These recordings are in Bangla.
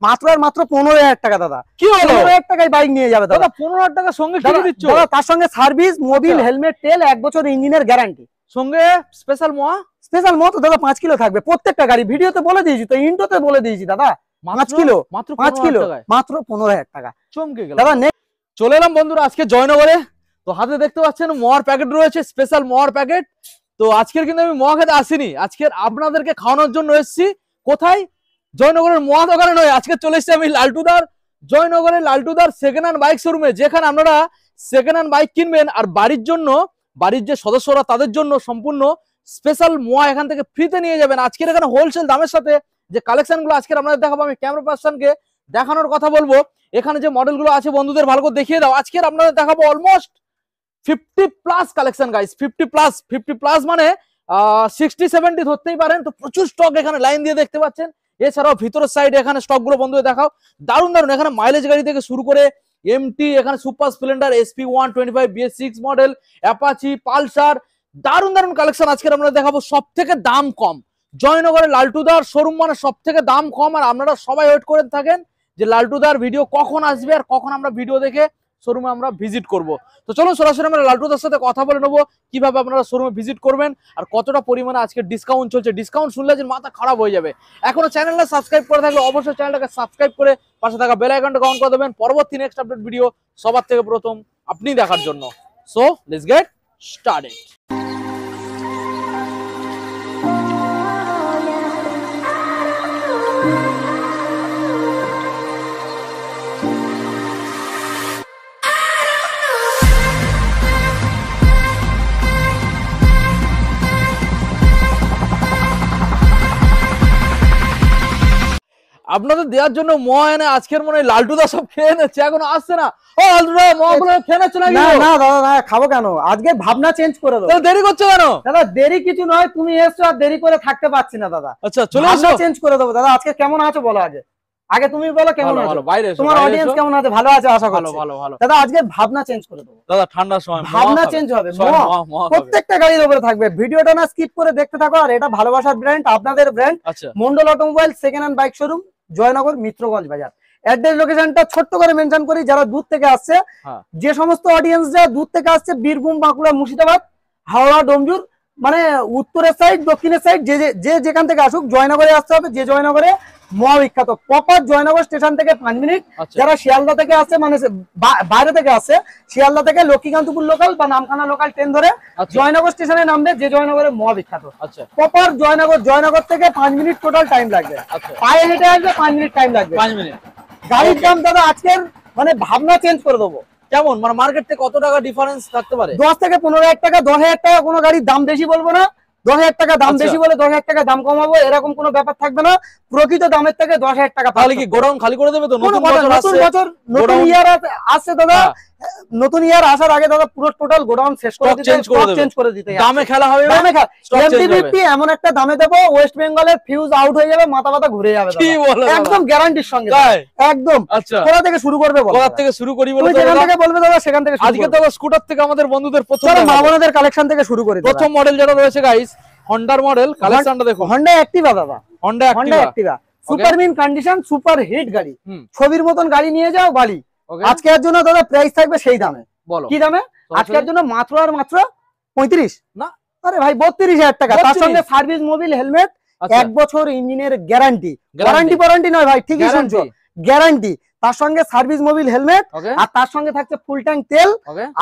মাত্র আর মাত্র 15,000 টাকা দাদা। কি হলো 15,000 টাকায় বাইক নিয়ে যাবে দাদা। 15,000 টাকার সঙ্গে কি দিচ্ছ দাদা? তার সঙ্গে সার্ভিস, মোবিল, হেলমেট, তেল, 1 বছর ইঞ্জিনের গ্যারান্টি, সঙ্গে স্পেশাল মোয়া। স্পেশাল মতো দাদা 5 কিলো থাকবে প্রত্যেকটা গাড়ি। ভিডিওতে বলে দিয়েছি তো, ইন্ট্রোতে বলে দিয়েছি দাদা। 5 কিলো, মাত্র 5 কিলো মাত্র 15,000 টাকা। চমকে গেল দাদা। চলে এলাম বন্ধুরা আজকে জয়নগরে। তো হাতে দেখতে পাচ্ছেন মোয়ার প্যাকেট রয়েছে, স্পেশাল মোয়ার প্যাকেট। তো আজকের কিন্তু আমি মোয়া খেতে আসিনি, আজকের আপনাদেরকে খাওয়ানোর জন্য এসেছি। কোথায়? জয়নগরের মোয়া দোকানে নয়, আজকে চলে এসেছি আমি লালটুদার, জয়নগরের লালটুদার সেকেন্ড হ্যান্ড বাইক শোরুমে, যেখানে আপনারা সেকেন্ড হ্যান্ড বাইক কিনবেন আর বাড়ির জন্য, বাড়ির যে সদস্যরা তাদের জন্য সম্পূর্ণ স্পেশাল মোয়া এখান থেকে ফ্রিতে নিয়ে যাবেন। আজকের এখানে হোলসেল দামের সাথে যে কালেকশন গুলো আজকের আপনাদের দেখাবো, আমি ক্যামেরা পার্সনকে দেখানোর কথা বলবো। এখানে যে মডেলগুলো আছে বন্ধুদের ভালো করে দেখিয়ে দাও। আজকের আপনাদের দেখাবো অলমোস্ট 50+ কালেকশন গাইস। 50+ মানে 60-70 ধরতেই পারেন। তো প্রচুর স্টক এখানে লাইন দিয়ে দেখতে পাচ্ছেন। এছাড়াও ভিতরের সাইডে এখানে স্টক গুলো বন্ধুদের দেখাও। দারুণ দারুণ এখানে মাইলেজ গাড়ি থেকে শুরু করে এমটি, এখানে super Splendor, SP 125, BS6 model, Apache, Pulsar, দারুণ দারুণ কালেকশন আজকের আমরা দেখাবো। সব থেকে দাম কম, জয়নগরের লালটুদার শোরুম মানে সব থেকে দাম কম। আর আপনারা সবাই ওয়েট করে থাকেন যে লালটুদার ভিডিও কখন আসবে আর কখন আমরা ভিডিও দেখে শোরুমে আমরা ভিজিট করব। তো চলুন সরাসরি আমরা লালটুদার সাথে কথা বলে নেবো কিভাবে আপনারা শোরুমে ভিজিট করবেন আর কতটা পরিমাণে আজকে ডিসকাউন্ট চলছে। ডিসকাউন্ট শুনলে যে মাথা খারাপ হয়ে যাবে। এখনো চ্যানেলটা সাবস্ক্রাইব করে থাকলে অবশ্যই চ্যানেলটাকে সাবস্ক্রাইব করে পাশে থাকা বেল আইকনটা অন করে দেবেন পরবর্তী নেক্সট আপডেট ভিডিও সবার থেকে প্রথম আপনি দেখার জন্য। So let's get started. আপনাদের দেওয়ার জন্য মোয়া এনে আজকের মনে হয় লালটুদা সব খেয়ে নিচ্ছে, এখনো আসছে না। ও লালটুদা মোয়া গুলো খেয়ে নিচ্ছে নাকি? না না দাদা, না খাবো কেন, আজকে ভাবনা চেঞ্জ করে দাও। দেরি করছো কেন দাদা? দেরি কিছু নয়, তুমি এসছো আর দেরি করে থাকতে পারছি না দাদা। আচ্ছা চলে আসো, চেঞ্জ করে দেবো দাদা। আজকে কেমন আছো বলো, আগে তুমি বলো কেমন আছো, তোমার অডিয়েন্স কেমন আছে? ভালো আছে আশা করছি। ভালো দাদা, আজকে ভাবনা চেঞ্জ করে দেবো দাদা। ঠান্ডার সময় ভাবনা চেঞ্জ হবে, প্রত্যেকটা গাড়ির উপরে থাকবে। ভিডিওটা না স্কিপ করে দেখতে থাকো। আর এটা ভালোবাসার ব্র্যান্ড, আপনাদের brand Mondal automobile second hand bike showroom, Joynagar, Mitraganj বাজার। অ্যাড্রেস লোকেশনটা ছোট্ট করে মেনশন করি, যারা দূর থেকে আসছে, যে সমস্ত অডিয়েন্সরা দূর থেকে আসছে, বীরভূম, বাঁকুড়া, মুর্শিদাবাদ, হাওড়া, ডোমজুর, মানে উত্তরের সাইড, দক্ষিণের সাইড, যে যেখান থেকে আসুক জয়নগরে আসতে হবে। যে জয়নগরে মহা বিখ্যাত, প্রপার জয়নগর স্টেশন থেকে 5 মিনিট। যারা শিয়ালদা থেকে আসছে, মানে বাইরে থেকে আসছে, শিয়ালদা থেকে লক্ষ্মীকান্তপুর লোকাল বা নামখানা লোকাল ট্রেন ধরে জয়নগর স্টেশনে নামবে। যে জয়নগরে মহা বিখ্যাত, প্রপার জয়নগর থেকে 5 মিনিট টোটাল টাইম লাগবে। পায়ে হেঁটে আসবে 5 মিনিট টাইম লাগবে। 5 মিনিট। গাড়ির দাম দাদা আজকের মানে ভাবনা চেঞ্জ করে দেবো। কেমন মানে মার্কেট থেকে কত টাকা ডিফারেন্স থাকতে পারে? 10 থেকে 15,000 টাকা, 10,000 টাকা কোনো গাড়ির দাম বেশি বলবো না। 10,000 টাকা দাম বেশি বলে 10,000 টাকা দাম কমাবো এরকম কোনো ব্যাপার থাকবে না। প্রকৃত দামের থেকে 10,000 টাকা। তাহলে কি গোডাউন খালি করে দেবে তো? নতুন বছর, নতুন ইয়ার আসছে দাদা। নতুন ইয়ার আসার আগে দাদা পুরো টোটাল গোডাউন শেষ করে দিতে, চেঞ্জ করে দিতে, দামে খেলা হবে। দামে খেলা, MT-50 এমন একটা দামে দেবো, ওয়েস্ট বেঙ্গলের ফিউজ আউট হয়ে যাবে, মাথা মাথা ঘুরে যাবে। একদম গ্যারান্টির সঙ্গে একদম। কোথা থেকে শুরু করবে বলো? কোথা থেকে শুরু করি বলো? যেখান থেকে বলবে দাদা সেখান থেকে। আজকে তো স্কুটার থেকে আমাদের বন্ধুদের প্রথম মা বোনদের কালেকশন থেকে শুরু করি। প্রথম মডেল যেটা রয়েছে গাইস, হন্ডার মডেল কালেকশনটা দেখো। হন্ডা অ্যাক্টিভা দাদা, Honda Activa super mint condition, super hit গাড়ি, ছবির মতন গাড়ি নিয়ে যাও বাড়ি। আজকের জন্য দাদা প্রাইস থাকবে সেই দামে। বলো কি দামে? আজকের জন্য মাত্র আর মাত্র 35 না, আরে ভাই 32,000 টাকা। তার সঙ্গে সার্ভিস, মোবিল, হেলমেট, 1 বছর ইঞ্জিনের গ্যারান্টি। ওয়ারেন্টি নয় ভাই, ঠিকই শুনছো, গ্যারান্টি। তার সঙ্গে সার্ভিস, মোবিল, হেলমেট, আর তার সঙ্গে থাকছে ফুল ট্যাঙ্ক তেল।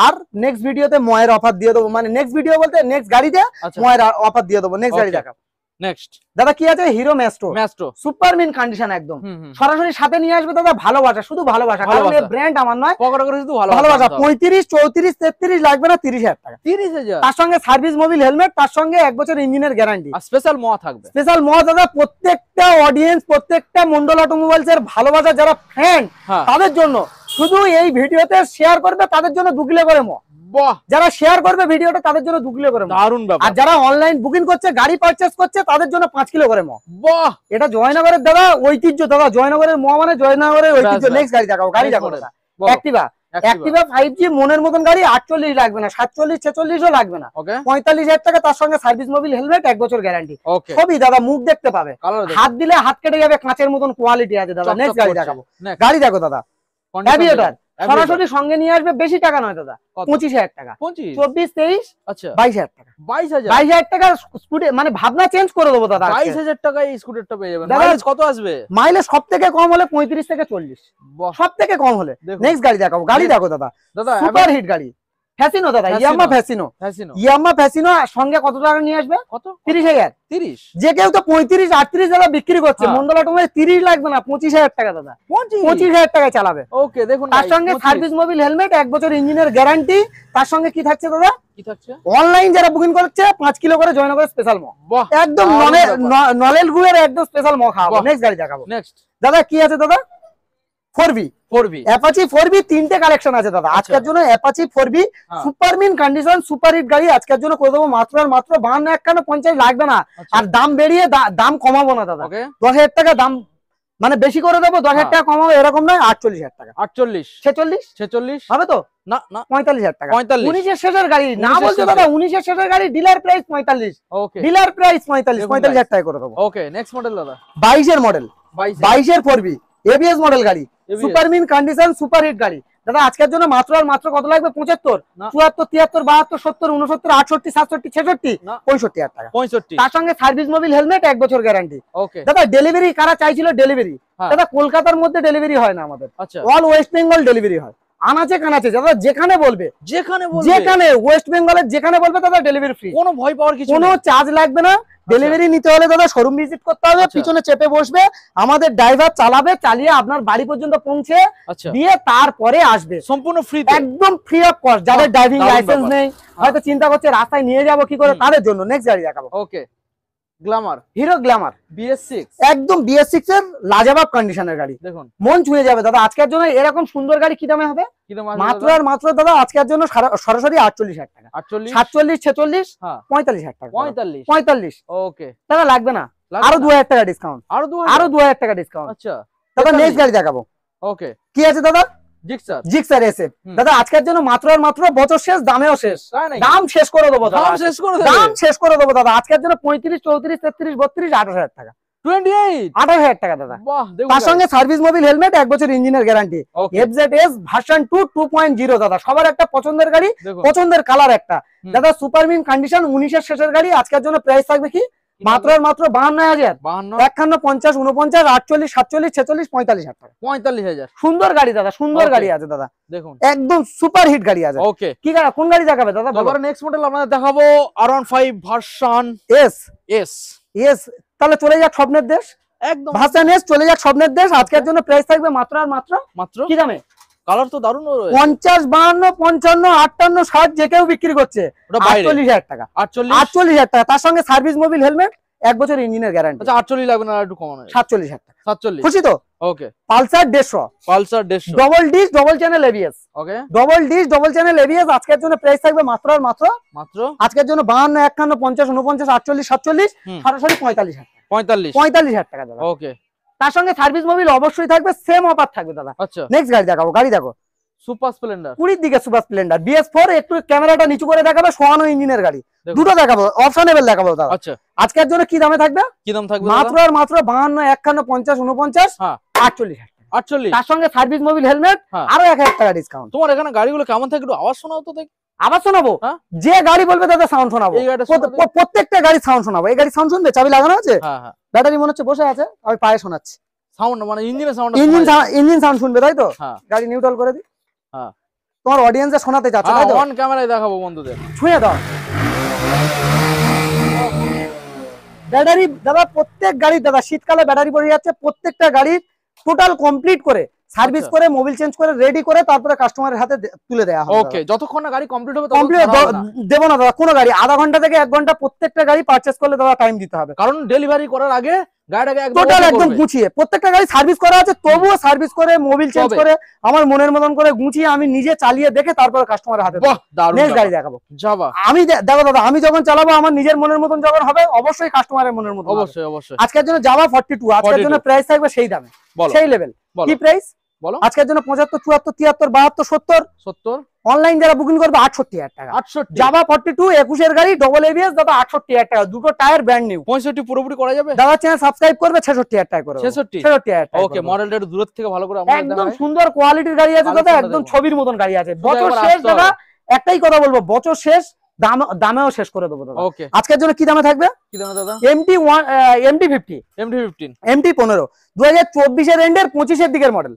আর নেক্সট ভিডিওতে ময়ের অফার দিয়ে দেবো, মানে নেক্সট ভিডিও বলতে নেক্সট গাড়িতে ময়ের অফার দিয়ে দেবো। নেক্সট গাড়ি দেখা। নেক্সট দাদা কি আছে? Hero Maestro super mint condition একদম। সরাসরি সাথে নিয়ে আসবে দাদা, ভালোবাসা, শুধু ভালোবাসা। কারণ এই ব্র্যান্ড আমার নয়, পকেটে করে শুধু ভালোবাসা। 35, 34, 33 লাগবে না, 30,000 টাকা। 30,000। তার সঙ্গে সার্ভিস, মোবিল, হেলমেট, তার সঙ্গে 1 বছর ইঞ্জিনের গ্যারান্টি। আর স্পেশাল মোয়া থাকবে। স্পেশাল মোয়া দাদা প্রত্যেকটা অডিয়েন্স, প্রত্যেকটা মন্ডল অটোমোবাইলস এর ভালোবাসা যারা ফ্যান, তাদের জন্য শুধু এই ভিডিওতে শেয়ার করবে, তাদের জন্য 2 কিলো করে মোয়া। যারা শেয়ার করবে ভিডিওটা তাদের জন্য 2 কিলো করে। দারুণ ব্যাপার। আর যারা অনলাইন বুকিং করছে, গাড়ি পারচেজ করছে, তাদের জন্য 5 কিলো করে মোয়া। বাহ, এটা জয়নগরের দাদা ঐতিহ্য দাদা। জয়নগরের মোয়া মানে জয়নগরের ঐতিহ্য। নেক্সট গাড়ি দেখাও, গাড়ি দেখাও দাদা। অ্যাক্টিভা, অ্যাক্টিভা 5G মনের মতন গাড়ি 48 লাগবে না, 47 46 ও লাগবে না, 45,000 টাকা, তার সঙ্গে সার্ভিস মোবিল হেলমেট 1 বছর গ্যারান্টি। সবই দাদা মুখ দেখতে পাবে, হাত দিলে হাত কেটে যাবে, কাঁচের মতন কোয়ালিটি আছে দাদা। নেক্সট গাড়ি দেখাবো, গাড়ি দেখো দাদা অ্যাভিয়েটর, সরাসরি সঙ্গে নিয়ে আসবে, বেশি টাকা নয় দাদা, 25,000 টাকা, 24 23 আচ্ছা 22,000 টাকা, 22,000 টাকা স্কুটি, মানে ভাবনা চেঞ্জ করে দেবো দাদা। 22,000 টাকায় এই স্কুটারটা পেয়ে যাবেন। মাইলেজ কত আসবে? মাইলেজ সব থেকে কম হলে 35 থেকে 40, সব থেকে কম হলে। নেক্সট গাড়ি দেখাবো, গাড়ি দেখো দাদা, সুপার হিট গাড়ি ফ্যাসিনো দাদা, ইয়ামাহা ফ্যাসিনো, ইয়ামাহা ফ্যাসিনো সঙ্গে কত টাকা নিয়ে আসবে? কত? 30,000। 30 যে কেউ তো 35 38 দাদা বিক্রি করছে, মন্ডল অটোমোবাইল 30 লাগবে না, 25,000 টাকা দাদা, 25,000 টাকায় চালাবে। ওকে দেখুন, তার সঙ্গে সার্ভিস মোবিল হেলমেট 1 বছর ইঞ্জিনের গ্যারান্টি, তার সঙ্গে কি থাকছে দাদা? কি থাকছে? অনলাইন যারা বুকিং করছে 5 কিলো করে জয়নগর স্পেশাল ম, একদম নলেল গুড়ের একদম স্পেশাল ম খাওয়াবো। নেক্সট গাড়ি দেখাবো, নেক্সট দাদা কি আছে দাদা? 4V অ্যাপাচি 4V, 3টে কালেকশন আছে দাদা আজকের জন্য। Apache 4V super mint condition, super hit গাড়ি আজকের জন্য করে দেবো মাত্র আর মাত্র 52, 51, 50 লাগবে না। আর দাম বেরিয়ে দাম কমাবো না দাদা, 10,000 টাকা দাম মানে বেশি করে দেবো, 10,000 টাকা কমাবো এরকম নয়, 48,000 টাকা, 48 46 হবে তো না, 45,000 টাকা, 19 এর শেষের গাড়ি না বলছো দাদা, 19 এর শেষের গাড়ি, ডিলার প্রাইস 45, ডিলার প্রাইস 45,000 টাকা করে দেবো। ওকে নেক্সট মডেল দাদা, 22 এর মডেল, 22 এর 4V এবিএস মডেল গাড়ি, super mint condition, super hit গাড়ি দাদা আজকের জন্য মাত্র আর মাত্র কত লাগবে? 75 74 73 72 70 69 68 67 66 65,000 টাকা, 65। তার সঙ্গে সার্ভিস মোবিল হেলমেট 1 বছর গ্যারান্টি। দাদা ডেলিভারি কারা চাইছিল? ডেলিভারি দাদা কলকাতার মধ্যে ডেলিভারি হয় না আমাদের, অল ওয়েস্ট বেঙ্গল ডেলিভারি হয়, আনাচে কানাচে দাদা, যেখানে বলবে, যেখানে ওয়েস্ট বেঙ্গলের যেখানে বলবে দাদা ডেলিভারি ফ্রি, কোনো ভয় পাওয়ার কিছু, কোনো চার্জ লাগবে না। ডেলিভারি নিতে হলে দাদা শোরুম ভিজিট করতে হবে, পিছনে চেপে বসবে, আমাদের ড্রাইভার চালাবে, চালিয়ে আপনার বাড়ি পর্যন্ত পৌঁছে দিয়ে তারপরে আসবে, সম্পূর্ণ ফ্রি, একদম ফ্রি অফ কস্ট। যাদের ড্রাইভিং লাইসেন্স নেই, হয়তো চিন্তা করছে রাস্তায় নিয়ে যাবো কি করে, তাদের জন্য নেক্সট গাড়ি দেখাবো। ওকে গ্ল্যামার, হিরো গ্ল্যামার BS6, একদম BS6 এর লাজবাব কন্ডিশনের গাড়ি, দেখুন মন ছুঁয়ে যাবে দাদা আজকের জন্য। এরকম সুন্দর গাড়ি কি দামে হবে? মাত্র আর মাত্র দাদা আজকের জন্য সরাসরি 48,000 টাকা, 47 46 45,000 টাকা, 45। ওকে দাদা লাগবে না, আরো 2,000 টাকা ডিসকাউন্ট, আরো 2,000 টাকা ডিসকাউন্ট। আচ্ছা দাদা নেক্সট গাড়ি দেখাবো। ওকে কি আছে দাদা? জিক্সার SF দাদা আজকের জন্য মাত্র আর মাত্র বছর শেষ, দামেও শেষ, দাম শেষ করে দেবো, দাম শেষ করে দেবো দাদা আজকের জন্য 35 34 33 32 28,000 টাকা, 28,000 টাকা দাদা। তার সঙ্গে সার্ভিস মোবিল হেলমেট 1 বছর ইঞ্জিনের গ্যারান্টি, FZS ভার্সন 2 2.0 দাদা, সবার একটা পছন্দের গাড়ি, পছন্দের কালার একটা দাদা, সুপার মিন কন্ডিশন, 19 এর শেষের গাড়ি আজকের জন্য প্রাইস থাকবে কি? মাত্র আর মাত্র 52,000, 51 50 49 48 47 46 45,000 টাকা, 45,000। সুন্দর গাড়ি দাদা, সুন্দর গাড়ি আছে দাদা, দেখুন একদম সুপার হিট গাড়ি আছে। ওকে কি কোন গাড়ি দেখাবে দাদা? এবারে নেক্সট মডেল আপনাদের দেখাবো R15 ভার্সন S। তাহলে চলে যাক স্বপ্নের দেশ, একদম ভার্সন S, চলে যাক স্বপ্নের দেশ। আজকের জন্য প্রাইস থাকবে মাত্র আর মাত্র কি দামে? কালার তো দারুণ, 50 52 55 58 60 যে কেউ বিক্রি করছে 48,000 টাকা, 48,000 টাকা। তার সঙ্গে সার্ভিস মোবিল হেলমেট 1 বছর ইঞ্জিনের গ্যারান্টি। আচ্ছা 48 লাগবে না, একটু কমানো, 47,000 টাকা, 47। খুশি তো? Okay Pulsar 150 double dish double channel ABS। Okay double dish double channel ABS আজকের জন্য প্রাইস থাকবে মাত্র আর মাত্র আজকের জন্য 52 51 50 49 48 47 সরাসরি 45,000 টাকা, 45,000 টাকা দাদা। ওকে তার সঙ্গে সার্ভিস মোবিল অবশ্যই থাকবে, সেম অফার থাকবে দাদা। আচ্ছা নেক্সট গাড়ি দেখাবো, গাড়ি দেখো সুপার স্প্লেন্ডার, 20 দিকে সুপার স্প্লেন্ডার BS4, একটু ক্যামেরাটা নিচু করে দেখাবে, সোয়ানো ইঞ্জিনের গাড়ি, দুটো দেখাবো, অপশনেবল দেখাবো দাদা। আচ্ছা আজকের জন্য কি দামে থাকবে? কি দাম থাকবে? মাত্র আর মাত্র 52 51 50 49 48,000 টাকা, 48। তার সঙ্গে সার্ভিস মোবিল হেলমেট আরো 1,000 টাকা ডিসকাউন্ট। তোমার এখানে গাড়িগুলো কেমন থাকে একটু আওয়াজ শোনাও তো দেখি। আওয়াজ শোনাবো? যে গাড়ি বলবে দাদা সাউন্ড শোনাবো, প্রত্যেকটা গাড়ি সাউন্ড শোনাবো। এই গাড়ি সাউন্ড শুনবে? চাবি লাগানো আছে, ব্যাটারি মনে হচ্ছে বসে আছে, আমি পায়ে শোনাচ্ছি সাউন্ড, মানে ইঞ্জিনের সাউন্ড, ইঞ্জিন সাউন্ড শুনবে তাই তো? গাড়ি নিউট্রাল করে দি, তোমার অডিয়েন্সে শোনাতে যাচ্ছে তাই তো? অন ক্যামেরায় দেখাবো বন্ধুদের, ছুঁয়ে দাও ব্যাটারি দাদা। প্রত্যেক গাড়ি দাদা শীতকালে ব্যাটারি পড়ে যাচ্ছে, প্রত্যেকটা গাড়ি টোটাল কমপ্লিট করে সার্ভিস করে মোবিল চেঞ্জ করে রেডি করে তারপরে কাস্টমারের হাতে তুলে দেওয়া হবে। ওকে যতক্ষণ না গাড়ি কমপ্লিট হবে কমপ্লিট দেব না দাদা কোনো গাড়ি, আধা ঘন্টা থেকে 1 ঘন্টা প্রত্যেকটা গাড়ি পারচেজ করলে দাদা টাইম দিতে হবে, কারণ ডেলিভারি করার আগে গাড়িটাকে টোটাল একদম গুছিয়ে প্রত্যেকটা গাড়ি সার্ভিস করা আছে, তবুও সার্ভিস করে মোবিল চেঞ্জ করে আমার মনের মতন করে গুছিয়ে আমি নিজে চালিয়ে দেখে তারপরে কাস্টমারের হাতে নেক্সট গাড়ি দেখাবো। আমি দেখো দাদা, আমি যখন চালাবো আমার নিজের মনের মতন যখন হবে অবশ্যই কাস্টমারের মনের মতন, অবশ্যই অবশ্যই। আজকের জন্য যাওয়া 42, আজকের জন্য প্রাইস থাকবে সেই দামে, সেই লেভেল। কি প্রাইস? বলো। আজকের জন্য 75, 74, 73, 72, 70 অনলাইন যারা বুকিং করবে 68,000 টাকা। 68 জাভা 42 21 এর গাড়ি ডবল এবিএস দাদা 68,000 টাকা, দুটো টায়ার ব্র্যান্ড নিউ। 65 পুরোপুরি করা যাবে? দাদা চ্যানেল সাবস্ক্রাইব করবে 66,000 টাকা করে। 66,000 টাকা। ওকে, মডেলটা একটু দূর থেকে ভালো করে আমরা দেখাই। একদম সুন্দর কোয়ালিটির গাড়ি আছে দাদা, একদম ছবির মতন গাড়ি আছে। বছর শেষ দাদা, একটাই কথা বলবো, বছর শেষ দামেও শেষ করে দেবো দাদা। ওকে, আজকের জন্য কি দামে থাকবে? কি দামে দাদা? MT1 MT50 MT15 2024 এর এন্ডের 25 এর দিকের মডেল।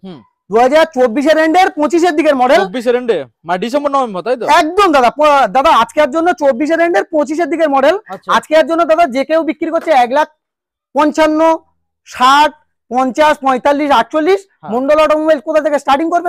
2024 এর এন্ডের 25 এর দিকের মডেল। 24 এর এন্ডে মানে ডিসেম্বর নভেম্বর, তাই তো? একদম দাদা। দাদা আজকের জন্য 24 এর এন্ডের 25 এর দিকের মডেল। আজকের জন্য দাদা যে কেউ বিক্রি করছে 1,55,000, 60, 50, 45, 48। মন্ডল অটোমোবাইল কোথা থেকে স্টার্টিং করবে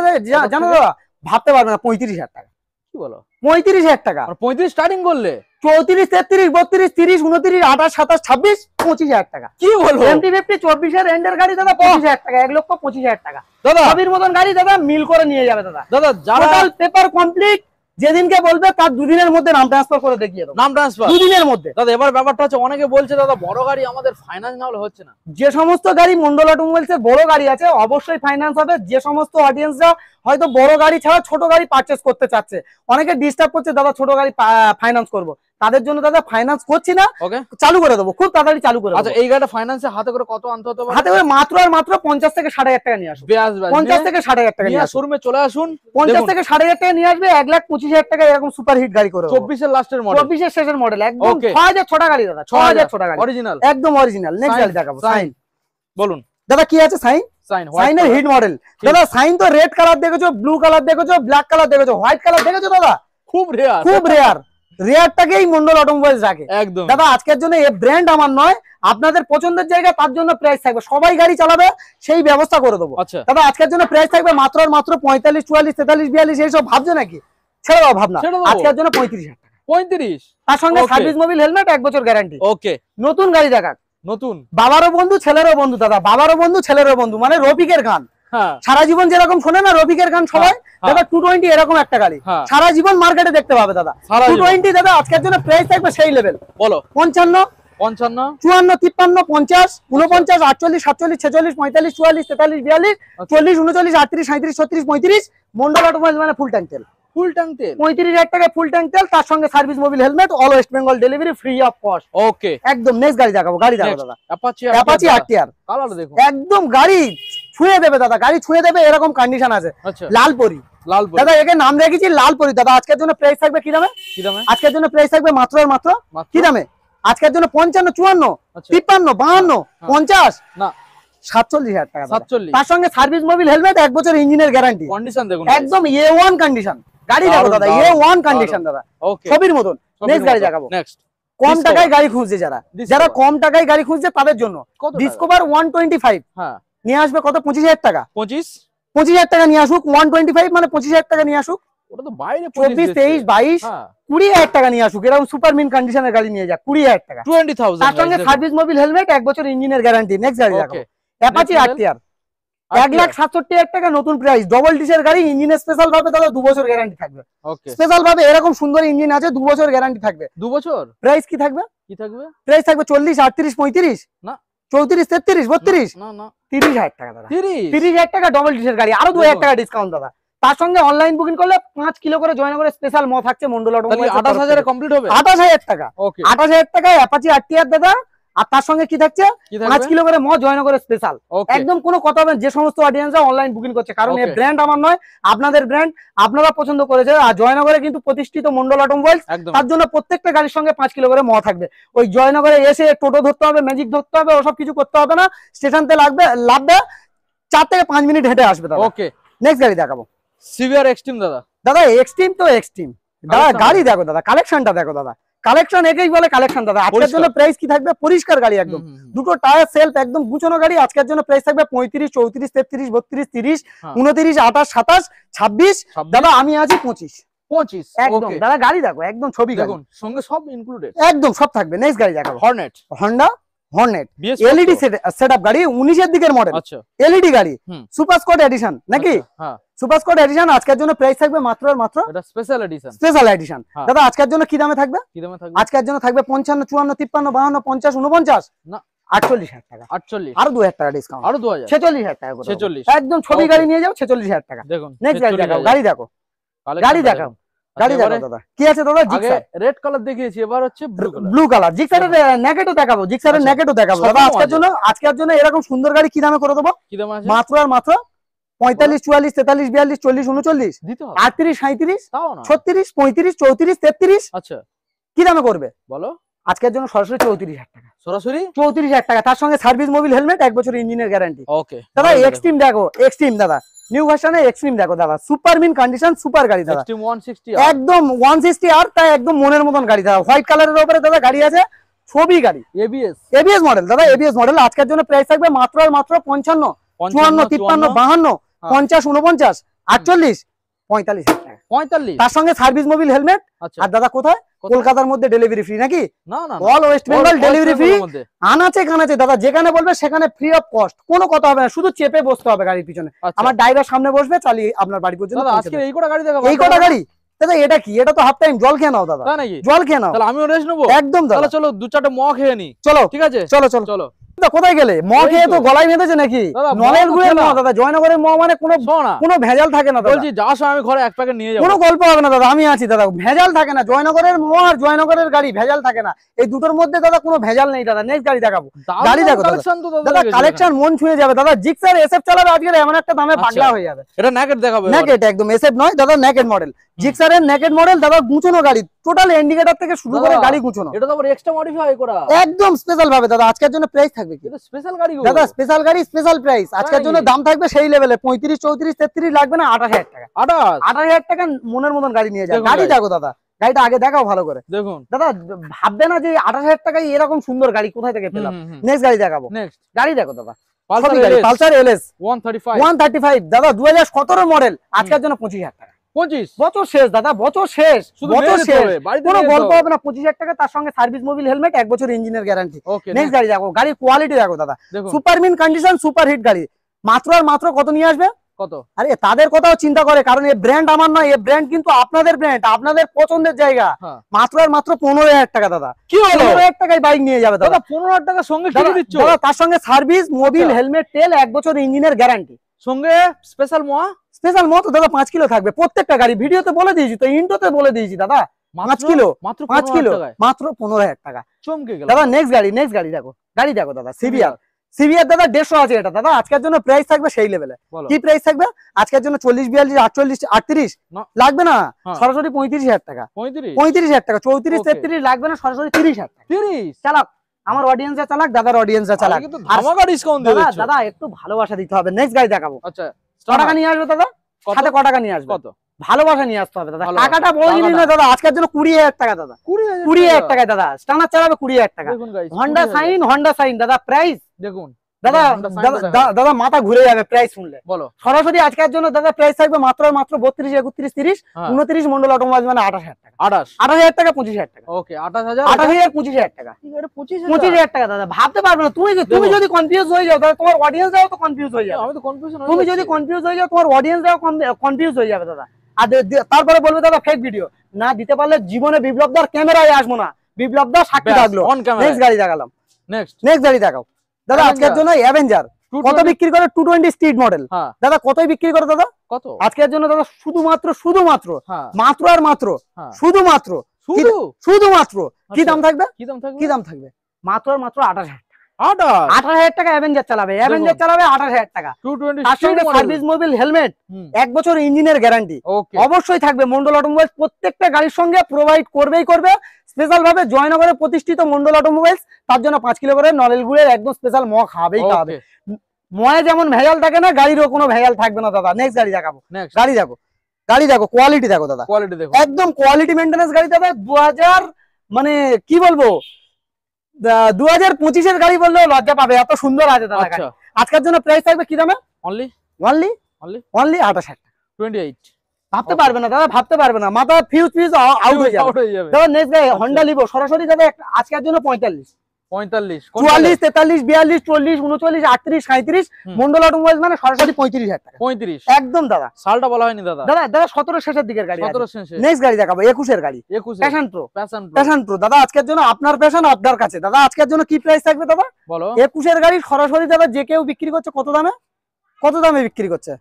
জানো দাদা? ভাবতে পারবে না, 35,000 টাকা। কি বলো? 35,000 টাকা। 35 স্টার্টিং করলে 34, 33, 32, 30, 29, 28, 27, 26, 25,000 টাকা। কি বলো? MT50 24 এর এন্ডের গাড়ি দাদা 25,000 টাকা, 1,25,000 টাকা দাদা। ছবির মতন গাড়ি দাদা, মিল করে নিয়ে যাবে দাদা। দাদা যারা টোটাল পেপার কমপ্লিট, যেদিনকে বলবে তার দুদিনের মধ্যে নাম ট্রান্সফার করে দেখিয়ে দেবো। নাম ট্রান্সফার দুদিনের মধ্যে। দাদা এবার ব্যাপারটা হচ্ছে, অনেকে বলছে দাদা বড় গাড়ি আমাদের ফাইন্যান্স না হলে হচ্ছে না। যে সমস্ত গাড়ি মন্ডল অটোমোবাইলস এর বড় গাড়ি আছে অবশ্যই ফাইন্যান্স হবে। যে সমস্ত অডিয়েন্সরা হয়তো বড় গাড়ি ছাড়া ছোট গাড়ি পারচেজ করতে চাচ্ছে, অনেকে ডিস্টার্ব করছে দাদা ছোট গাড়ি ফাইন্যান্স করব, তাদের জন্য দাদা ফাইন্যান্স করছি না, ওকে চালু করে দেবো, খুব তাড়াতাড়ি চালু করে দেবো। আচ্ছা, এই গাড়িটা ফাইন্যান্সে হাতে করে কত আনতে হতে পারে? হাতে করে মাত্র আর মাত্র 50 থেকে 60,000 টাকা নিয়ে আসুন। 50 থেকে 60,000 টাকা নিয়ে আসুন, শোরুমে চলে আসুন। 50 থেকে 60,000 টাকা নিয়ে আসবে, 1,25,000 টাকা এরকম সুপার হিট গাড়ি করে 24 এর লাস্টের মডেল, 24 এর শেষের মডেল, একদম 6,000 ছোটা গাড়ি দাদা, 6,000 ছোটা গাড়ি অরিজিনাল, একদম অরিজিনাল। নেক্সট গাড়ি দেখাবো, সাইন। বলুন দাদা কি আছে? সাইনের হিট মডেল দাদা। সাইন তো রেড কালার দেখেছো, ব্লু কালার দেখেছো, ব্ল্যাক কালার দেখেছো, হোয়াইট কালার দেখেছো দাদা, খুব রেয়ার, খুব রেয়ার। রেয়ারটাকেই মন্ডল অটোমোবাইলস রাখে একদম। দাদা আজকের জন্য এই ব্র্যান্ড আমার নয়, আপনাদের পছন্দের জায়গা, তার জন্য প্রাইস থাকবে, সবাই গাড়ি চালাবে সেই ব্যবস্থা করে দেবো। দাদা আজকের জন্য প্রাইস থাকবে মাত্র আর মাত্র 45, 44, 43, 42, এইসব ভাবছো নাকি? ছেড়ে দাও ভাবনা, আজকের জন্য 35,000 টাকা। 35, তার সঙ্গে সার্ভিস মোবিল হেলমেট 1 বছর গ্যারান্টি। ওকে, নতুন গাড়ি দেখাক, নতুন, বাবারও বন্ধু ছেলেরও বন্ধু দাদা, বাবারও বন্ধু ছেলেরও বন্ধু, মানে রফিকের গান। সারা জীবন যেরকম শোনে না রফিকের গান সবাই, দাদা 220 এরকম একটা গাড়ি সারা জীবন মার্কেটে দেখতে পাবে দাদা। 220 দাদা আজকের জন্য প্রাইস থাকবে সেই লেভেল। বলো 55, 54, 53, 50, 49, 48, 47, 46, 45, 44, 43, 42, 40, 39, 38, 37, 36, 35। মন্ডল অটোমোবাইলস মানে ফুল ট্যাঙ্ক তেল, ফুল ট্যাঙ্ক তেল 35,000 টাকায় ফুল ট্যাঙ্ক তেল, তার সঙ্গে service Mobil helmet, all West Bengal delivery, free of cost. Okay, একদম। নেক্সট গাড়ি দেখাবো, গাড়ি দেখাবো দাদা, অ্যাপাচি আরটিআর। কালার দেখুন, একদম গাড়ি ছুঁয়ে দেবে দাদা, গাড়ি ছুঁয়ে দেবে এরকম কন্ডিশন আছে। লালপরি, লালপরি দাদা একে নাম রেখেছি লালপরি। দাদা আজকের জন্য প্রাইস থাকবে কি দামে? কি দামে? আজকের জন্য প্রাইস থাকবে মাত্র আর মাত্র কি দামে? আজকের জন্য 55, 54, 53, 52, 50 না 47,000 টাকা। 47, তার সঙ্গে সার্ভিস মোবিল হেলমেট, 1 বছর ইঞ্জিনের গ্যারান্টি। কন্ডিশন দেখুন একদম A1 কন্ডিশন গাড়ি দেখো দাদা, A1 কন্ডিশন দাদা, ওকে ছবির মতন। নেক্সট গাড়ি দেখাবো, নেক্সট কম টাকায় গাড়ি খুঁজছে যারা কম টাকায় গাড়ি খুঁজছে তাদের জন্য ডিসকভার 125 নিয়ে আসবে। কত? 25,000 টাকা। 25,000 টাকা নিয়ে আসুক, 125 মানে 25,000 টাকা নিয়ে আসুক। ওটা তো বাইরে 24, 23, 22, 20,000 টাকা নিয়ে আসুক, এরকম সুপার মিন কন্ডিশনের গাড়ি নিয়ে যাক 20,000 টাকা। 20,000 তার সঙ্গে সার্ভিস মোবিল হেলমেট, 1 বছর ইঞ্জিনের গ্যারান্টি। নেক্সট গাড়ি দেখাবো, অ্যাপাচি আরটিআর, 1,67,000 টাকা নতুন প্রাইস, ডবল ডিসের গাড়ি, ইঞ্জিনের স্পেশাল ভাবে দাদা 2 বছর গ্যারান্টি থাকবে। স্পেশাল ভাবে এরকম সুন্দর ইঞ্জিন আছে, 2 বছর গ্যারান্টি থাকবে। 2 বছর প্রাইস কি থাকবে? কি থাকবে? প্রাইস থাকবে 40, 38, 35, না 34, 33, 32, না না 30,000 টাকা দাদা। 30,000 টাকা ডবল ডিসের গাড়ি, আরো 2,000 টাকা ডিসকাউন্ট দাদা। তার সঙ্গে অনলাইন বুকিং করলে 5 কিলো করে জয়নগরের স্পেশাল মদ থাকছে মন্ডল অটোমোবাইলস। 28,000 এ কমপ্লিট হবে। 28,000 টাকা। 28,000 টাকায় অ্যাপাচি আরটিআর দাদা। আর তার সঙ্গে কি থাকছে? 5 কিলো করে মদ জয়নগরের স্পেশাল। একদম কোনো কথা হবে, যে সমস্ত অডিয়েন্সরা অনলাইন বুকিং করছে, কারণ এই ব্র্যান্ড আমার নয়, আপনাদের ব্র্যান্ড, আপনারা পছন্দ করেছে। আর জয়নগরে কিন্তু প্রতিষ্ঠিত মন্ডল অটোমোবাইলস, তার জন্য প্রত্যেকটা গাড়ির সঙ্গে 5 কিলো করে মদ থাকবে। ওই জয়নগরে এসে টোটো ধরতে হবে, ম্যাজিক ধরতে হবে, ওসব কিছু করতে হবে না। স্টেশনতে লাগবে 4 থেকে 5 মিনিট হেঁটে আসবে দাদা। ওকে, নেক্সট গাড়ি দেখাবো, সিভিআর এক্সট্রিম দাদা। দাদা এক্সট্রিম তো এক্সট্রিম দাদা, গাড়ি দেখো দাদা, কালেকশনটা দেখো দাদা, কালেকশন একেই বলে কালেকশন দাদা। আজকের জন্য প্রাইস কি থাকবে? পরিষ্কার গাড়ি, একদম দুটো টায়ার সেলফ একদম গুছানো গাড়ি। আজকের জন্য প্রাইস থাকবে 35, 34, 33, 32, 30, 29, 28, 27, 26। দাদা আমি আছি 25 একদম। দাদা গাড়ি দেখো, একদম ছবি দেখুন, সঙ্গে সব ইনক্লুডেড, একদম সব থাকবে। নেক্সট গাড়ি দেখাবো, হন্ডা হর্নেট, এলইডি সেটআপ গাড়ি, 19 এর দিকের মডেল। আচ্ছা, এলইডি গাড়ি, সুপার স্কট এডিশন নাকি? হ্যাঁ, সুপার স্কট এডিশন। আজকের জন্য প্রাইস থাকবে মাত্র আর মাত্র, এটা স্পেশাল এডিশন, স্পেশাল এডিশন। দাদা আজকের জন্য কি দামে থাকবে? কি দামে থাকবে? আজকের জন্য থাকবে 55, 54, 53, 52, 50, 49, না 48,000 টাকা। 48, আরো 2,000 টাকা ডিসকাউন্ট, আরো 2000, 46,000 টাকা করে 46, একদম ছবি গাড়ি নিয়ে যাও 46,000 টাকা। দেখুন নেক্সট গাড়ি দেখাও, গাড়ি দেখো, গাড়ি দেখাও, গাড়ি দেখো দাদা। কি আছে দাদা? জিক্সার রেড কালার দেখিয়েছি, এবার হচ্ছে ব্লু কালার। ব্লু কালার জিক্সারের নেকেটও দেখাবো, জিক্সারের নেকেটও দেখাবো দাদা। আজকের জন্য এরকম সুন্দর গাড়ি কি দামে করে দেবো? কি দাম আছে? মাত্র আর মাত্র 45, 44, 43, 42, 40, 39, 38, 37, 36, 35, 34, 33। আচ্ছা, কি দামে করবে বলো? আজকের জন্য সরাসরি 34,000 টাকা, সরাসরি 34,000 টাকা। তার সঙ্গে সার্ভিস মোবিল হেলমেট, 1 বছর ইঞ্জিনের গ্যারান্টি। ওকে দাদা এক্সট্রিম দেখো, এক্সট্রিম দাদা নিউ ভার্সনে এক্সট্রিম দেখো দাদা, সুপার মিন কন্ডিশন, সুপার গাড়ি দাদা, এক্সট্রিম 160 একদম 160 আর তাই একদম মনের মতন গাড়ি দাদা। হোয়াইট কালারের উপরে দাদা গাড়ি আছে, ছবি গাড়ি, এবিএস মডেল দাদা, এবিএস মডেল। আজকের জন্য প্রাইস থাকবে মাত্র আর মাত্র 55, 54, 53, 52, 50, 49, 48, 45,000 টাকা। 45 তার সঙ্গে সার্ভিস মোবিল হেলমেট। আর দাদা কোথায়? কলকাতার মধ্যে ডেলিভারি ফ্রি নাকি? না না, all West Bengal delivery free. আনাচে কানাচে দাদা, যেখানে বলবে সেখানে ফ্রি অফ কস্ট, কোনো কথা হবে না, শুধু চেপে বসতে হবে গাড়ির পিছনে। আমার ড্রাইভার সামনে বসবে, চালিয়ে আপনার বাড়ি পর্যন্ত। দাদা আজকে এই কটা গাড়ি দেখাবো, এই কটা গাড়ি দাদা। এটা কি? এটা তো হাফ টাইম, জল খেয়ে নাও দাদা, জল খেয়ে নাও। তাহলে আমিও রেস্ট নেবো একদম দাদা। চলো 2-4টা ম খেয়ে নি, চলো ঠিক আছে? চলো চলো চলো। কোথায় গেলে? ম খেয়ে তো গলায় বেঁধেছে নাকি? নলের গুড়ের ম দাদা, জয়নগরের ম মানে কোনো ভেজাল থাকে না। বলছি যাওয়ার সময় আমি ঘরে 1 প্যাকেট নিয়ে যাবো, কোনো গল্প হবে না দাদা, আমি আছি দাদা। ভেজাল থাকে না, জয়নগরের ম আর জয়নগরের গাড়ি ভেজাল থাকে না। এই দুটোর মধ্যে দাদা কোনো ভেজাল নেই দাদা। নেক্সট গাড়ি দেখাবো, গাড়ি দেখো দাদা, কালেকশন মন ছুঁয়ে যাবে দাদা। জিক্সার এসএফ চালাবে আজকে এমন একটা দামে পাগলা হয়ে যাবে। এটা নেকেট দেখাবো, নেকেট একদম, এসএফ নয় দাদা, নেকেট মডেল। জিক্সারের নেকেট মডেল দাদা, গুছানো গাড়ি, টোটাল ইন্ডিকেটর থেকে শুরু করে গাড়ি গুছানো। এটা তো আবার এক্সট্রা মডিফাই করা, একদম স্পেশাল ভাবে দাদা। আজকের জন্য প্রাইস থাকবে কি? এটা স্পেশাল গাড়ি দাদা, স্পেশাল গাড়ি, স্পেশাল প্রাইস। আজকের জন্য দাম থাকবে সেই লেভেলে, 35, 34, 33 লাগবে না, 28,000 টাকা। 28,000 টাকা মনের মতন গাড়ি নিয়ে যাবে। গাড়ি দেখো দাদা, গাড়িটা আগে দেখাও ভালো করে। দেখুন দাদা, ভাববে না যে 28,000 টাকায় এরকম সুন্দর গাড়ি কোথায় থেকে পেলাম। নেক্সট গাড়ি দেখাবো, নেক্সট গাড়ি দেখো দাদা, পালসার এলএস 135 দাদা, 2017 মডেল। আজকের জন্য 25,000 টাকা। 25 বছর শেষ দাদা, বছর শেষ, বছর শেষ, কোনো গল্প হবে না। 25,000 টাকা, তার সঙ্গে সার্ভিস মোবিল হেলমেট, 1 বছর ইঞ্জিনের গ্যারান্টি। নেক্সট গাড়ি দেখো, গাড়ির কোয়ালিটি দেখো দাদা, super mint condition, super hit গাড়ি। মাত্র আর মাত্র কত নিয়ে আসবে? কত? আরে তাদের কথাও চিন্তা করে, কারণ এই ব্র্যান্ড আমার নয়, এই ব্র্যান্ড কিন্তু আপনাদের ব্র্যান্ড, আপনাদের পছন্দের জায়গা। মাত্র আর মাত্র 15,000 টাকা দাদা। কি হলো? 15,000 টাকায় বাইক নিয়ে যাবে দাদা। 15,000 টাকা সঙ্গে কি দিচ্ছ দাদা? তার সঙ্গে সার্ভিস মোবিল হেলমেট, তেল, 1 বছর ইঞ্জিনের গ্যারান্টি, সঙ্গে স্পেশাল মোয়া। স্পেশাল মোয়া তো দাদা 5 কিলো থাকবে প্রত্যেকটা গাড়ি। ভিডিওতে বলে দিয়েছি তো, ইন্ট্রোতে বলে দিয়েছি দাদা, 5 কিলো, মাত্র 5 কিলো, মাত্র 15,000 টাকা। চমকে গেল দাদা। নেক্সট গাড়ি, নেক্সট গাড়ি দেখো, গাড়ি দেখো দাদা, সিভিআর দাদা 150 আছে এটা দাদা। আজকের জন্য প্রাইস থাকবে সেই লেভেলে। কি প্রাইস থাকবে আজকের জন্য? 40, 42, 48, 38 লাগবে না, সরাসরি 35,000 টাকা। 35,000 টাকা, 34, 33 লাগবে না, সরাসরি 30,000 টাকা। 30 চালাক, আমার অডিয়েন্সরা চালাক, দাদার অডিয়েন্সরা চালাক। ধামাকা ডিসকাউন্ট দিচ্ছ দাদা। দাদা একটু ভালোবাসা দিতে হবে। নেক্সট গাড়ি দেখাবো। আচ্ছা, কত টাকা নিয়ে আসবে দাদা? সাথে কত টাকা নিয়ে আসবে? কত? ভালোবাসা নিয়ে আসতে হবে দাদা। টাকাটা বড় জিনিস না দাদা। আজকের জন্য 20,000 টাকা দাদা, 20,000 টাকায় দাদা স্টান্ডার্ড চালাবে, 20,000 টাকা। হন্ডা সাইন দাদা, প্রাইস দেখুন দাদা, দাদা মাথা ঘুরে যাবে প্রাইস শুনলে। বলো সরাসরি আজকের জন্য দাদা প্রাইস থাকবে মাত্র মাত্র 32, 31, 30, 29 মন্ডল অটোমোবাইল, মানে 28,000 টাকা। 28,000 টাকা, 25,000 টাকা। ওকে, 28,000, 25,000 টাকা। 25,000 টাকা দাদা। ভাবতে পারবে না তুমি যদি কনফিউজ হয়ে যাও, তাহলে তোমার অডিয়েন্সরাও তো কনফিউজ হয়ে যাবে। আমি তো কনফিউশন, তুমি যদি কনফিউজ হয়ে যাও, তোমার অডিয়েন্সরাও কনফিউজ হয়ে যাবে দাদা। আর তারপরে বলবে দাদা ফেক ভিডিও না দিতে পারলে জীবনে বিপ্লবদার ক্যামেরায় আসবো না, বিপ্লবদার সাক্ষী থাকলো। নেক্সট গাড়ি দেখালাম, নেক্সট গাড়ি দেখাও দাদা। আজকের জন্য অ্যাভেঞ্জার কত বিক্রি করে? 220 স্ট্রিট মডেল দাদা। কতই বিক্রি করে দাদা? কত? আজকের জন্য দাদা শুধুমাত্র মাত্র আর মাত্র শুধুমাত্র কি দাম থাকবে? কি দাম থাকবে? মাত্র আর মাত্র 28,000 টাকা। অ্যাভেঞ্জার চালাবে, 28,000 টাকা। তার সঙ্গে সার্ভিস মোবিল হেলমেট, 1 বছর ইঞ্জিনের গ্যারান্টি অবশ্যই থাকবে। মন্ডল অটোমোবাইলস প্রত্যেকটা গাড়ির সঙ্গে প্রোভাইড করবে। স্পেশাল ভাবে জয়নগরে প্রতিষ্ঠিত মন্ডল অটোমোবাইলস, তার জন্য 5 কিলো করে নলেল গুড়ের একদম স্পেশাল ম খাবেই খাবে। ময়ে যেমন ভেজাল থাকে না, গাড়িরও কোনো ভেজাল থাকবে না দাদা। নেক্সট গাড়ি দেখাবো, গাড়ি দেখো, কোয়ালিটি দেখো দাদা, একদম কোয়ালিটি মেইনটেনেন্স গাড়ি দাদা। 2000 মানে কি বলবো, 2025-এর গাড়ি বললেও লজ্জা পাবে, এত সুন্দর আছে দাদা গাড়ি। আজকের জন্য প্রাইস থাকবে কি দামে? অনলি 28,000 টাকা। 28 ভাবতে পারবে না দাদা, ভাবতে পারবে না, মাথা ফিউজ আউট হয়ে যাবে দাদা। নেক্সট গাড়ি হন্ডা লিভো, সরাসরি দাদা আজকের জন্য 45 45 44 43 42 40 39 38 37 মন্ডল অটোমোবাইলস মানে সরাসরি 35,000 টাকা। 35 একদম দাদা। সালটা বলা হয়নি দাদা। দাদা 17 শেষের দিকের গাড়ি। 17 শেষে। নেক্সট গাড়ি দেখাবো 21 এর গাড়ি। 21 প্যাশন প্রো দাদা আজকের জন্য আপনার প্যাশন আপনার কাছে। দাদা আজকের জন্য কি প্রাইস থাকবে দাদা? বলো। 21 এর গাড়ি সরাসরি দাদা যে কেউ বিক্রি করছে কত দামে? কত দামে বিক্রি করছে?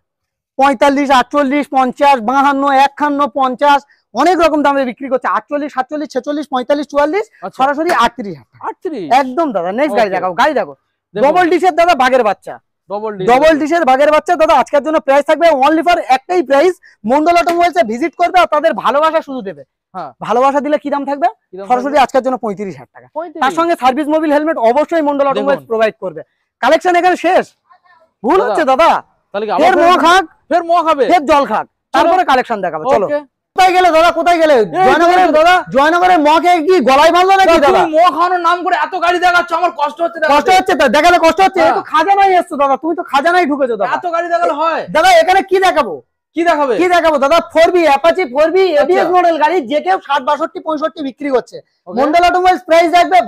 45 48 50 52 51 50 অনেক রকম দামে বিক্রি করছে। 48 47 46 45 44 সরাসরি 38,000 টাকা। 38 একদম দাদা। নেক্সট গাড়ি দেখাবো। গাড়ি দেখো ডবল ডিশের দাদা বাগের বাচ্চা। ডবল ডিশের বাগের বাচ্চা দাদা আজকের জন্য প্রাইস থাকবে অনলি ফর একটাই প্রাইস, মন্ডল অটোমোবাইলসে ভিজিট করবে আর তাদের ভালোবাসা শুধু দেবে। ভালোবাসা দিলে কি দাম থাকবে? সরাসরি আজকের জন্য 35,000 টাকা। তার সঙ্গে সার্ভিস মোবিল হেলমেট অবশ্যই মন্ডল অটোমোবাইলস প্রোভাইড করবে। কালেকশন এখানে শেষ? ভুল হচ্ছে দাদা। ফের মোয়া খাক, ফের মোয়া খাবে, ফের জল খাক, তারপরে কালেকশন দেখাবো। চলো কোথায় গেলে দাদা? কোথায় গেলে? জয়নগরের মোয়া খেয়ে কি গলায় মারলো নাকি দাদা? মোয়া খাওয়ানোর নাম করে এত গাড়ি দেখাচ্ছ, আমার কষ্ট হচ্ছে। কষ্ট হচ্ছে তো দেখালে কষ্ট হচ্ছে। একটু খাজানায় এসছো দাদা, তুমি তো খাজানায় ঢুকেছো দাদা। এত গাড়ি দেখালে হয় দাদা? এখানে কি দেখাবো? কি দেখাবো দাদা? 4B Apache 4B ABS model গাড়ি যে কেউ 60 62 65 বিক্রি করছে। মন্ডল অটোমোবাইলস প্রাইস রাখবে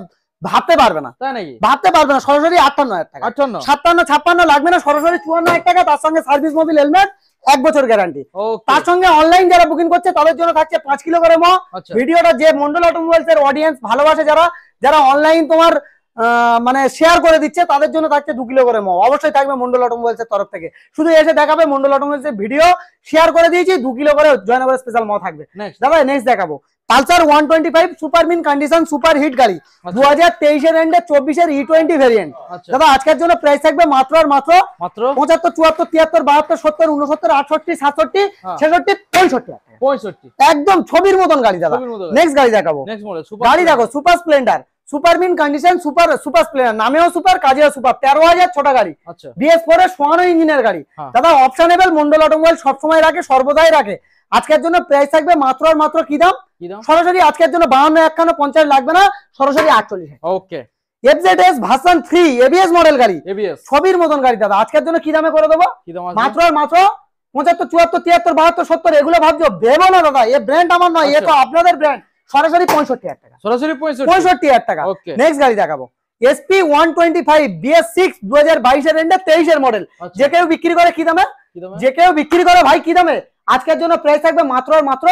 ভাবতে পারবে না, তাই নাকি? ভাবতে পারবে না। সরাসরি 58,000 টাকা। 57 56 লাগবে না, সরাসরি 54,000 টাকা। তার সঙ্গে সার্ভিস মোবিল হেলমেট 1 বছর গ্যারান্টি। তার সঙ্গে অনলাইন যারা বুকিং করছে তাদের জন্য থাকছে 5 কিলো করে মো। ভিডিওটা যে মন্ডল অটোমোবাইলস এর অডিয়েন্স ভালোবাসে, যারা অনলাইন তোমার মানে শেয়ার করে দিচ্ছে তাদের জন্য থাকছে 2 কিলো করে মো। অবশ্যই থাকবে মন্ডল অটোমোবাইলস এর তরফ থেকে। শুধু এসে দেখাবে মন্ডল অটোমোবাইলস এর ভিডিও শেয়ার করে দিয়েছি, 2 কিলো করে জয়নগরের স্পেশাল মো থাকবে। দাদা নেক্সট দেখাবো Pulsar 125 super mint condition super hit গাড়ি 2023 এর এন্ডে 24 এর E20 ভেরিয়েন্ট। দাদা আজকের জন্য প্রাইস থাকবে মাত্র আর মাত্র 75 74 73 72 72 69 68 67 66 65 একদম ছবির মতন গাড়ি দাদা। নেক্সট গাড়ি দেখাবো। গাড়ি দেখো super Splendor super mint condition super Splendor, নামেও সুপার কাজেও সুপার। 13,000 ছোট গাড়ি, BS4 এর 100 ইঞ্জিনের গাড়ি। দাদা অপশনেবল, মন্ডল অটোমোবাইল সবসময় রাখে, সর্বদাই রাখে। আজকের জন্য প্রাইস থাকবে মাত্র আর মাত্র কি দাম? সরাসরি আজকের জন্য 52 51 50 লাগবে না, সরাসরি 48। ওকে। FZS ভার্সন 3 এবিএস মডেল গাড়ি, ছবির মতন গাড়ি দাদা আজকের জন্য কি দামে করে দেবো? মাত্র আর মাত্র 75 74 73 72 70। এগুলো ভাবছো ভেবো না দাদা, এ ব্র্যান্ড আমার নয়, এ তো আপনাদের ব্র্যান্ড। সরাসরি 65,000 টাকা। সরাসরি 65,000 টাকা। নেক্সট গাড়ি দেখাবো SP 125 BS6 2022 এর এন্ডে 23 এর মডেল। যে কেউ বিক্রি করে কি দামে? যে কেউ বিক্রি করে ভাই কি দামে? আজকের জন্য প্রাইস থাকবে মাত্র আর মাত্র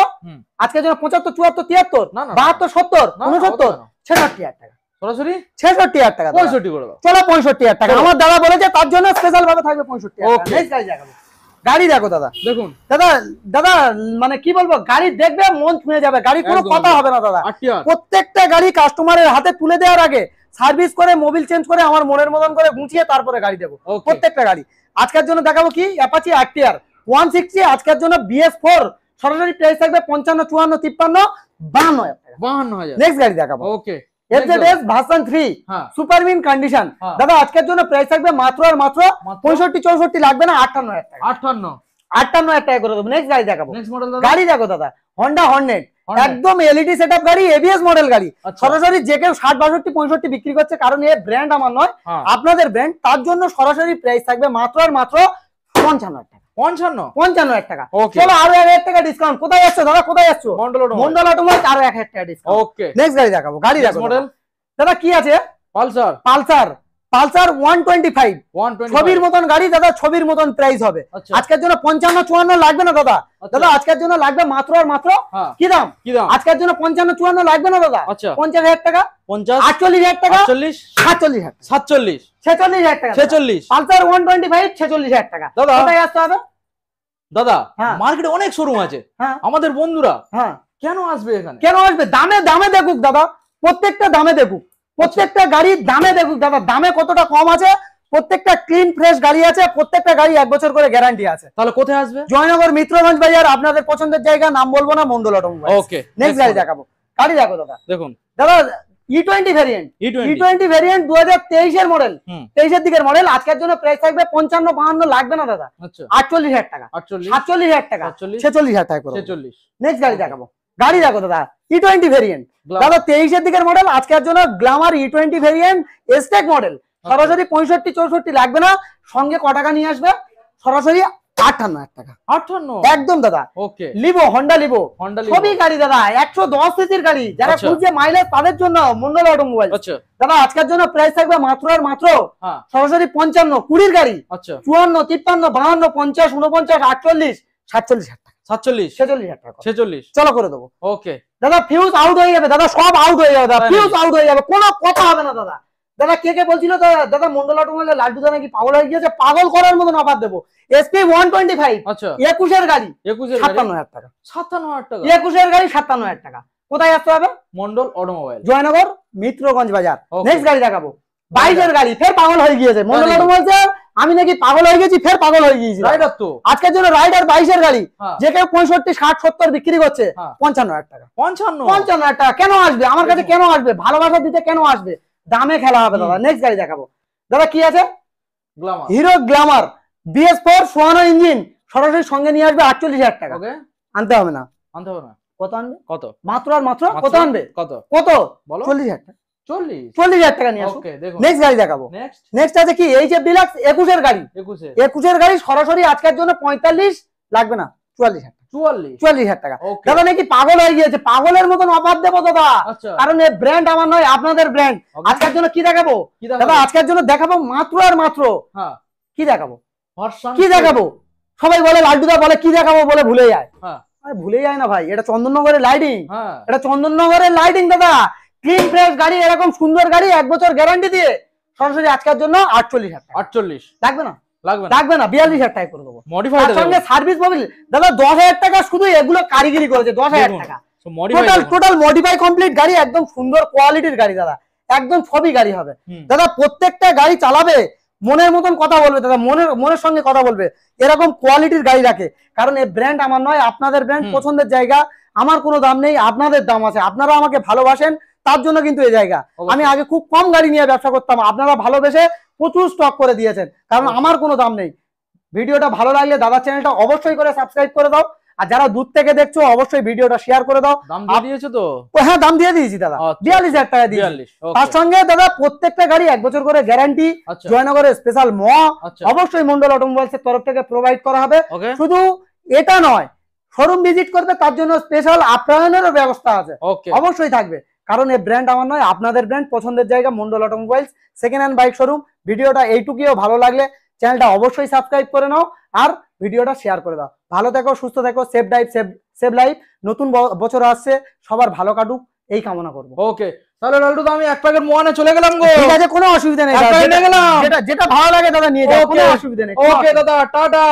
আজকের জন্য 75 74 73 72 69 66,000 টাকা। সরাসরি 66,000 টাকা। 65 করে দাও। চলো 65,000 টাকা। আমার দাদা বলেছে তার জন্য স্পেশাল ভাবে থাকবে 65,000 টাকা। নেক্সট গাড়ি দেখাবো। গাড়ি দেখো দাদা, দেখুন দাদা মানে কি বলবো, গাড়ি দেখবে মন ছুঁয়ে যাবে। গাড়ি কোনো কথা হবে না দাদা। প্রত্যেকটা গাড়ি কাস্টমারের হাতে তুলে দেওয়ার আগে সার্ভিস করে মোবিল চেঞ্জ করে আমার মনের মতন করে গুছিয়ে তারপরে গাড়ি দেবো প্রত্যেকটা গাড়ি। আজকের জন্য দেখাবো কি অ্যাপাচি RTR 160। আজকের জন্য BS4 সরাসরি প্রাইস থাকবে 55 54 53 52,000 টাকা। 52,000। নেক্সট গাড়ি দেখাবো। ওকে। FZS version 3 super mint condition. দাদা আজকের জন্য প্রাইস থাকবে মাত্র আর মাত্র 65 64 লাগবে না, 58,000 টাকা। 58,000 টাকা করে দেবো। নেক্সট গাড়ি দেখাবো। গাড়ি দেখো দাদা হন্ডা হর্নেট, একদম এলইডি সেটআপ গাড়ি, এবিএস মডেল গাড়ি। সরাসরি যে কেউ 60 62 65 বিক্রি করছে, কারণ এই ব্র্যান্ড আমার নয়, আপনাদের ব্র্যান্ড। তার জন্য সরাসরি প্রাইস থাকবে মাত্র আর মাত্র 55,000 টাকা। 55,000 টাকা। চলো আরো 1,000 টাকা ডিসকাউন্ট। কোথায় যাচ্ছ দাদা? কোথায় যাচ্ছ? মন্ডল অটোমোবাইলস আরো 1,000 টাকা ডিসকাউন্ট। ওকে। নেক্সট গাড়ি দেখাবো। গাড়ি দেখো মডেল দাদা কি আছে? পালসার 125 ছবির মতন গাড়ি দাদা, ছবির মতন প্রাইস হবে। আজকের জন্য 55 54 লাগবে না দাদা। দাদা আজকের জন্য লাগবে মাত্র আর মাত্র কি দাম? আজকের জন্য 55 54 লাগবে না দাদা, 50,000 টাকা। 48,000 টাকা। 47,000 46,000 টাকা। 46 পালসার 125 46,000 টাকা। দাদা কোথায় আসতে হবে? দাদা মার্কেটে অনেক শোরুম আছে, আমাদের বন্ধুরা কেন আসবে এখানে? কেন আসবে? দামে দেখুক দাদা, প্রত্যেকটা দামে দেখুক, প্রত্যেকটা গাড়ির দামে দেখুক দাদা, দামে কতটা কম আছে। প্রত্যেকটা ক্লিন ফ্রেশ গাড়ি আছে, প্রত্যেকটা গাড়ি 1 বছর করে গ্যারান্টি আছে। তাহলে কোথায় আসবে? জয়নগর মিত্রগঞ্জ বাজার, আপনাদের পছন্দের জায়গা, নাম বলবো না, মন্ডল অটোমোবাইল। ওকে। নেক্সট গাড়ি দেখাবো। গাড়ি দেখো দাদা, দেখুন দাদা E20 ভেরিয়েন্ট, E20 ভেরিয়েন্ট 2023 এর মডেল, 23 এর দিকের মডেল। আজকের জন্য প্রাইস থাকবে 55 52 লাগবে না দাদা, 48,000 টাকা। 47,000 টাকা। 46,000 টাকা করে। 46। নেক্সট গাড়ি দেখাবো। গাড়ি দেখো দাদা E20 ভেরিয়েন্ট, দাদা 23 এর দিকের মডেল। আজকের জন্য গ্ল্যামার E20 ভেরিয়েন্ট এসটেক মডেল। সরাসরি 65 64 লাগবে না, সঙ্গে ক টাকা নিয়ে আসবে? সরাসরি 58,000 টাকা। 58 একদম দাদা। ওকে, লিভো, হন্ডা লিভো সবই গাড়ি দাদা, 110 সিসির গাড়ি, যারা খুঁজছে মাইলেজ তাদের জন্য মন্ডল অটোমোবাইল। আচ্ছা দাদা আজকের জন্য প্রাইস থাকবে মাত্র আর মাত্র হ্যাঁ সরাসরি 55, 20 গাড়ি। আচ্ছা 54, 53, 52, 50, 49, 48, 47,000 টাকা, 47 46,000 টাকা 46 চলো করে দেবো। ওকে দাদা ফিউজ আউট হয়ে যাবে দাদা, সব আউট হয়ে যাবে দাদা, ফিউজ আউট হয়ে যাবে, কোনো কথা হবে না দাদা। দাদা কে বলছিল দাদা মন্ডল অটোমোবাইলের লাড্ডুদা নাকি পাগল হয়ে গিয়েছে, পাগল করার মতন অফার দেবো। এসপি 125 আচ্ছা 21 এর গাড়ি 57,000 টাকা, 57,000 টাকা 21 এর গাড়ি 57,000 টাকা। কোথায় আসতে হবে? মন্ডল অটোমোবাইল, জয়নগর মিত্রগঞ্জ বাজার। নেক্সট গাড়ি দেখাবো 22 এর গাড়ি, ফের পাগল হয়ে গিয়েছে মন্ডল অটোমোবাইল। আমি নাকি পাগল হয়ে গেছি, ফের পাগল হয়ে গিয়েছি। রাইডার তো আজকের জন্য রাইডার 22 এর গাড়ি, যে কেউ 65, 60, 70 বিক্রি করছে 55,000 টাকা। 55,000 টাকা কেন আসবে আমার কাছে, কেন আসবে? ভালোবাসা দিতে কেন আসবে? দামে খেলা হবে দাদা। নেক্সট গাড়ি দেখাবো দাদা, কি আছে? গ্ল্যামার, হিরো গ্ল্যামার BS4 সোয়ানো ইঞ্জিন, সরাসরি সঙ্গে নিয়ে আসবে 48,000 টাকা। ওকে, আনতে হবে না। আনতে হবে না। কত আনবে? কত? মাত্র আর মাত্র কত আনবে? কত কত? বলো। 40,000 টাকা। 40,000 টাকা নিয়ে আসো। ওকে, দেখো নেক্সট গাড়ি দেখাবো। নেক্সট আছে কি এইচএফ ডিলাক্স 21 এর গাড়ি, 21 এর গাড়ি সরাসরি আজকের জন্য 45 লাগবে না, 44,000 টাকা। দাদা নাকি পাগল হয়ে গিয়েছে, পাগলের মতন অফার দেবো দাদা, কারণ এই ব্র্যান্ড আমার নয়, আপনাদের ব্র্যান্ড। আজকের জন্য কি দেখাবো দাদা? আজকের জন্য দেখাবো মাত্র আর মাত্র কি দেখাবো? কি দেখাবো? সবাই বলে লাড্ডুদা বলে কি দেখাবো বলে ভুলে যায়। ভুলে যায় না ভাই, এটা চন্দননগরের লাইটিং, এটা চন্দননগরের লাইটিং দাদা। ক্লিন ফ্রেশ গাড়ি, এরকম সুন্দর গাড়ি 1 বছর গ্যারান্টি দিয়ে সরাসরি আজকের জন্য 48,000 টাকা। 48 লাগবে না? লাগবে না, 42,000 টাকা করে দেবো। মডিফাইড সঙ্গে সার্ভিস মোবিল দাদা 10,000 টাকা, শুধু এগুলো কারিগরি করেছে 10,000 টাকা। টোটাল মডিফাই কমপ্লিট গাড়ি, একদম সুন্দর কোয়ালিটির গাড়ি দাদা, একদম সবই গাড়ি হবে দাদা। প্রত্যেকটা গাড়ি চালাবে মনের মতন কথা বলবে দাদা, মনের সঙ্গে কথা বলবে, এরকম কোয়ালিটির গাড়ি রাখে। কারণ এই ব্র্যান্ড আমার নয়, আপনাদের ব্র্যান্ড, পছন্দের জায়গা। আমার কোনো দাম নেই, আপনাদের দাম আছে, আপনারা আমাকে ভালোবাসেন তার জন্য কিন্তু এই জায়গা। আমি আগে খুব কম গাড়ি নিয়ে ব্যবসা করতাম, আপনারা ভালোবেসে প্রচুর স্টক করে দিয়েছেন, কারণ আমার কোনো দাম নেই। ভিডিওটা ভালো লাগলে দাদা চ্যানেলটা অবশ্যই করে সাবস্ক্রাইব করে দাও, আর যারা দূর থেকে দেখছো অবশ্যই ভিডিওটা শেয়ার করে দাও। দাম দিয়ে দিয়েছো তো? হ্যাঁ দাম দিয়ে দিয়েছি দাদা, 42,000 টাকা দিয়েছি। তার সঙ্গে দাদা প্রত্যেকটা গাড়ি 1 বছর করে গ্যারান্টি, জয়নগরের স্পেশাল অবশ্যই মন্ডল অটোমোবাইলস এর তরফ থেকে প্রোভাইড করা হবে। শুধু এটা নয়, শোরুম ভিজিট করবে তার জন্য স্পেশাল আপ্যায়নেরও ব্যবস্থা আছে, অবশ্যই থাকবে। কারণ এই ব্র্যান্ড আমার নয়, আপনাদের ব্র্যান্ড, পছন্দের জায়গা Mondal automobiles second hand bike showroom. ভিডিওটা এইটুকুও ভালো লাগলে চ্যানেলটা অবশ্যই সাবস্ক্রাইব করে নাও, আর ভিডিওটা শেয়ার করে দাও। ভালো থেকো, সুস্থ থেকো, সেভ লাইফ, সেভ লাইফ। নতুন বছর আসছে, সবার ভালো কাটুক এই কামনা করবো। ওকে, তাহলে লালটু তো আমি এক প্যাকেট মোয়ানে চলে গেলাম গো। ঠিক আছে, কোনো অসুবিধা নেই, যেটা ভালো লাগে দাদা নিয়ে যাও, কোনো অসুবিধা নেই। ওকে দাদা, টাটা।